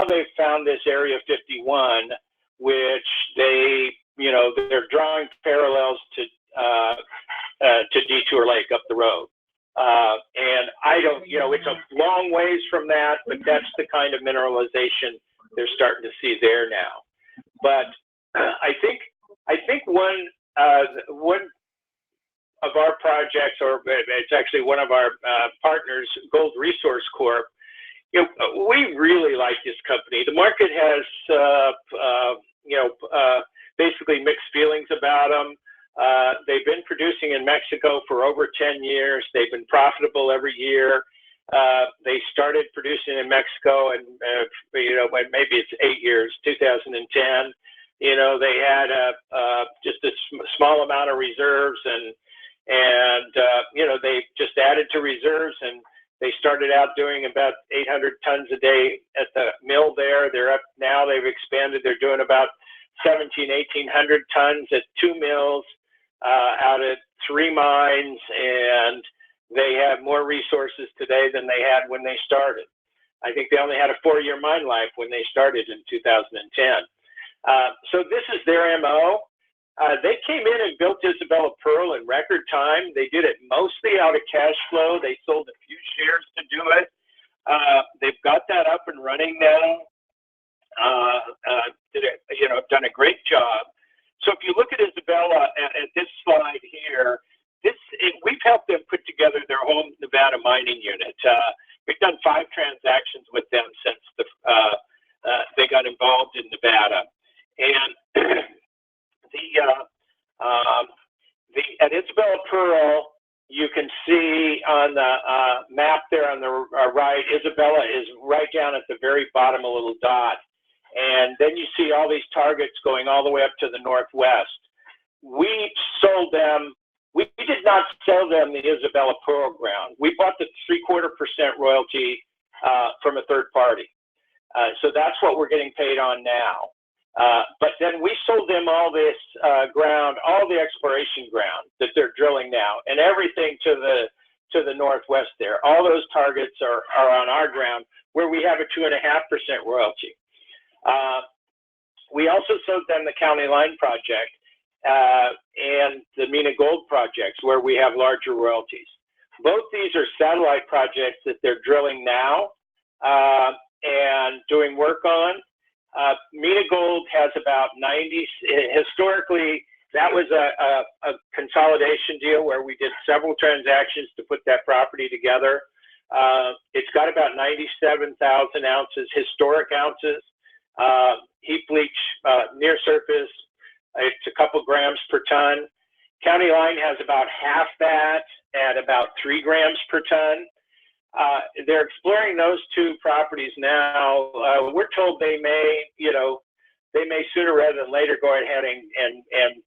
they've found this Area 51, which they're drawing parallels to Detour Lake up the road. And I don't, it's a long ways from that, but that's the kind of mineralization they're starting to see there now. But I think one of our projects, or it's actually one of our partners, Gold Resource Corp, we really like this company. The market has, basically mixed feelings about them. They've been producing in Mexico for over 10 years. They've been profitable every year. They started producing in Mexico, and maybe it's 8 years, 2010. They had just a small amount of reserves, and they just added to reserves, and they started out doing about 800 tons a day at the mill there. They're up now. They've expanded. They're doing about 1,800 tons at 2 mills out at 3 mines, and they have more resources today than they had when they started. I think they only had a 4-year mine life when they started in 2010. So this is their MO. They came in and built Isabella Pearl in record time. They did it mostly out of cash flow. They sold a few shares to do it. They've got that up and running now. Done a great job. So if you look at Isabella at this slide here, we've helped them put together their whole Nevada mining unit. We've done 5 transactions with them since they got involved in Nevada. And at Isabella Pearl, you can see on the map there on the right, Isabella is right down at the very bottom, a little dot. And then you see all these targets going all the way up to the northwest. We sold them. We did not sell them the Isabella Pearl ground. We bought the 0.75% royalty from a third party. So that's what we're getting paid on now. But then we sold them all this ground, all the exploration ground that they're drilling now, and everything to the northwest there. All those targets are on our ground, where we have a 2.5% royalty. We also sold them the County Line project and the Mina Gold projects, where we have larger royalties. Both these are satellite projects that they're drilling now and doing work on. Mina Gold has about 90, historically, that was a consolidation deal where we did several transactions to put that property together. It's got about 97,000 ounces, historic ounces, heap leach near surface. It's a couple grams per ton. County Line has about half that at about 3 grams per ton. They're exploring those 2 properties now. We're told they may sooner rather than later go ahead and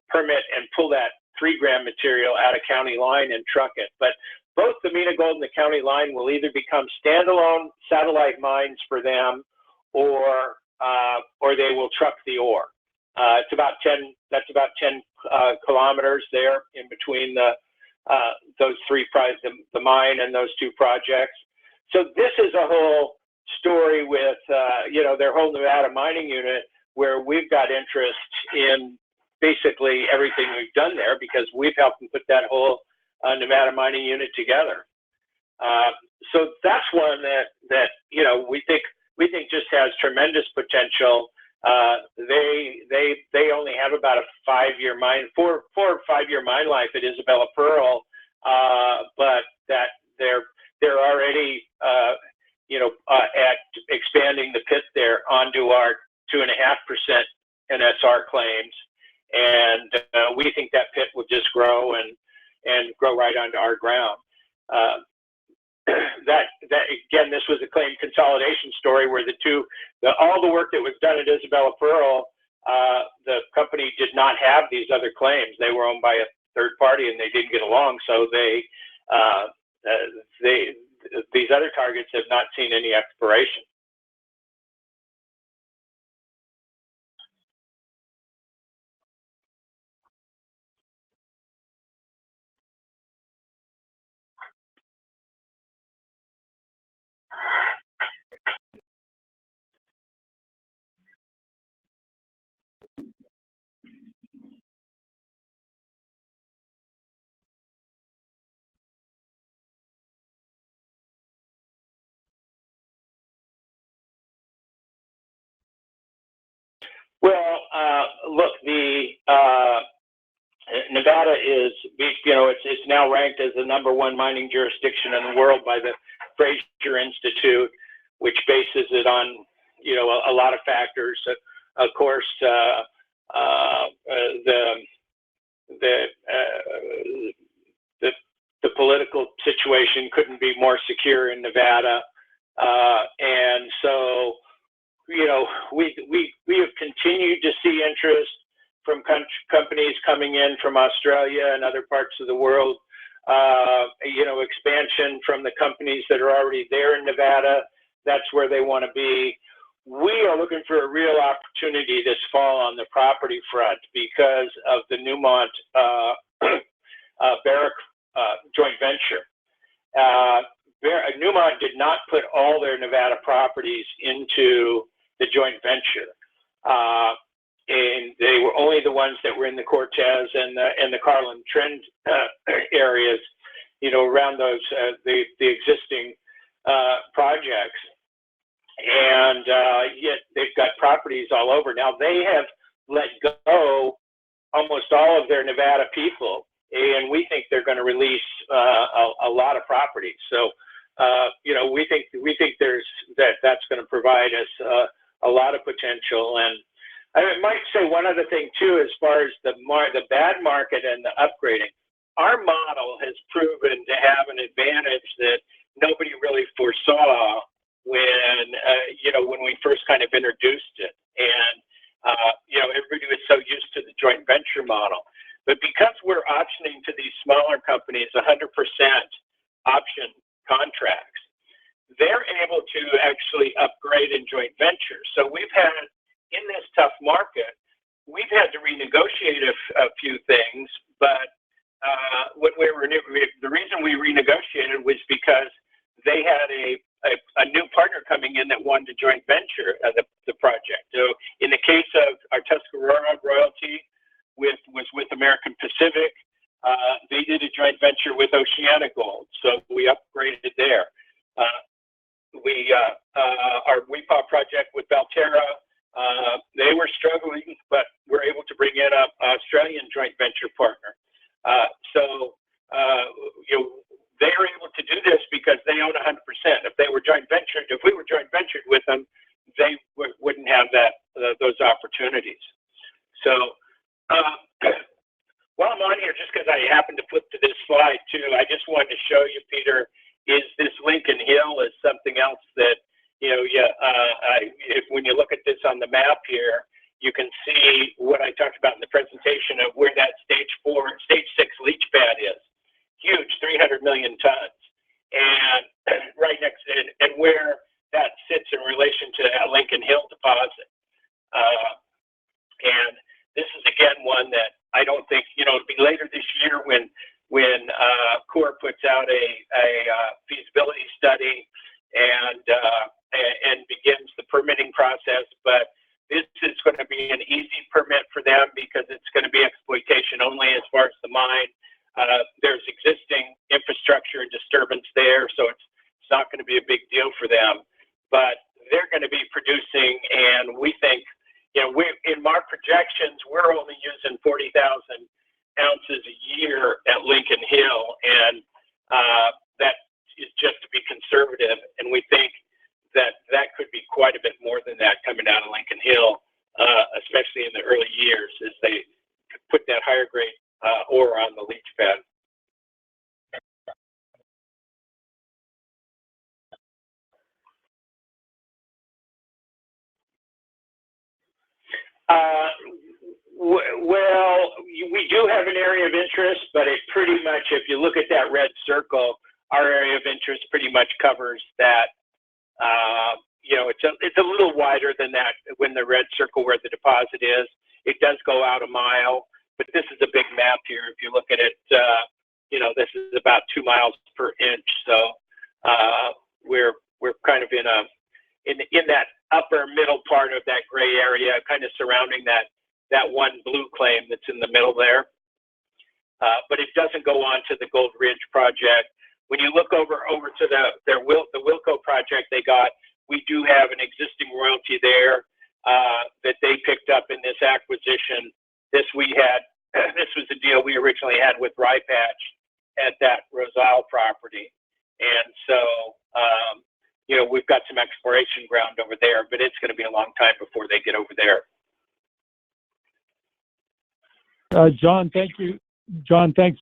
permit and pull that 3-gram material out of County Line and truck it. But both the Mina Gold and the County Line will either become standalone satellite mines for them, or they will truck the ore. It's about 10 kilometers there in between those 3 the mine and those 2 projects. So this is a whole story with their whole Nevada mining unit, where we've got interest in basically everything we've done there, because we've helped them put that whole Nevada mining unit together. So that's one that we think just has tremendous potential. They only have about a 4 or 5 year mine life at Isabella Pearl, but that they're already at expanding the pit there onto our 2.5% NSR claims, and we think that pit will just grow and grow right onto our ground. That again, this was a claim consolidation story where all the work that was done at Isabella Pearl, the company did not have these other claims. They were owned by a third party, and they didn't get along. So these other targets have not seen any exploration. look, the Nevada is, it's now ranked as the #1 mining jurisdiction in the world by the Fraser Institute, which bases it on, a lot of factors. Of course, the political situation couldn't be more secure in Nevada, and so we have continued to see interest from companies coming in from Australia and other parts of the world. Expansion from the companies that are already there in Nevada. That's where they want to be. We are looking for a real opportunity this fall on the property front because of the Newmont Barrick joint venture. Newmont did not put all their Nevada properties into the joint venture, and they were only the ones that were in the Cortez and the Carlin Trend areas, around those the existing projects, and yet they've got properties all over. Now they have let go almost all of their Nevada people, and we think they're going to release a lot of properties. So, we think that's going to provide us a lot of potential. And I might say one other thing too, as far as the bad market and the upgrading. Our model has proven to have an advantage that nobody really foresaw when we first kind of introduced it. And everybody was so used to the joint venture model. But because we're optioning to these smaller companies 100% option contracts, they're able to actually upgrade in joint ventures. So we've had, in this tough market, we've had to renegotiate a few things, but the reason we renegotiated was because they had a new partner coming in that wanted to joint venture the project. So in the case of our Tuscarora royalty, was with American Pacific. They did a joint venture with OceanaGold, so we upgraded there. Our WEPA project with Valterra, they were struggling, but we're able to bring in an Australian joint venture partner. They were able to do this because they own 100%. If we were joint ventured with them, they wouldn't have those opportunities. So. While I'm on here, just because I happened to flip to this slide too, I just wanted to show you, Peter, is this Lincoln Hill is something else that, when you look at this on the map here, you can see what I talked about in the presentation of where that stage 6 leach pad is. Huge, 300 million tons. And right next to it, and where that sits in relation to that Lincoln Hill deposit. And this is again one that I don't think it'll be later this year when Corps puts out a feasibility study and begins the permitting process. But this is going to be an easy permit for them because it's going to be exploitation only as far as the mine. There's existing infrastructure and disturbance there, so it's not going to be a big deal for them. But they're going to be producing, and we think. In our projections, we're only using 40,000 ounces a year at Lincoln Hill, and that is just to be conservative. And we think that could be quite a bit more than that coming out of Lincoln Hill, especially in the early years as they put that higher grade ore on the leach pad. Well, we do have an area of interest, but it pretty much, if you look at that red circle, our area of interest pretty much covers that. It's a little wider than that when the red circle where the deposit is. It does go out a mile, but this is a big map here. If you look at it, this is about 2 miles per inch. So we're kind of in that upper middle part of that gray area, kind of surrounding that one blue claim that's in the middle there. But it doesn't go on to the Gold Ridge project. When you look over to the Wilco project they got, we do have an existing royalty there. that they picked up in this acquisition. This was the deal we originally had with Rye Patch at that Roselle property. And so, we've got some exploration ground over there, but it's going to be a long time before they get over there. John, thank you. John, thanks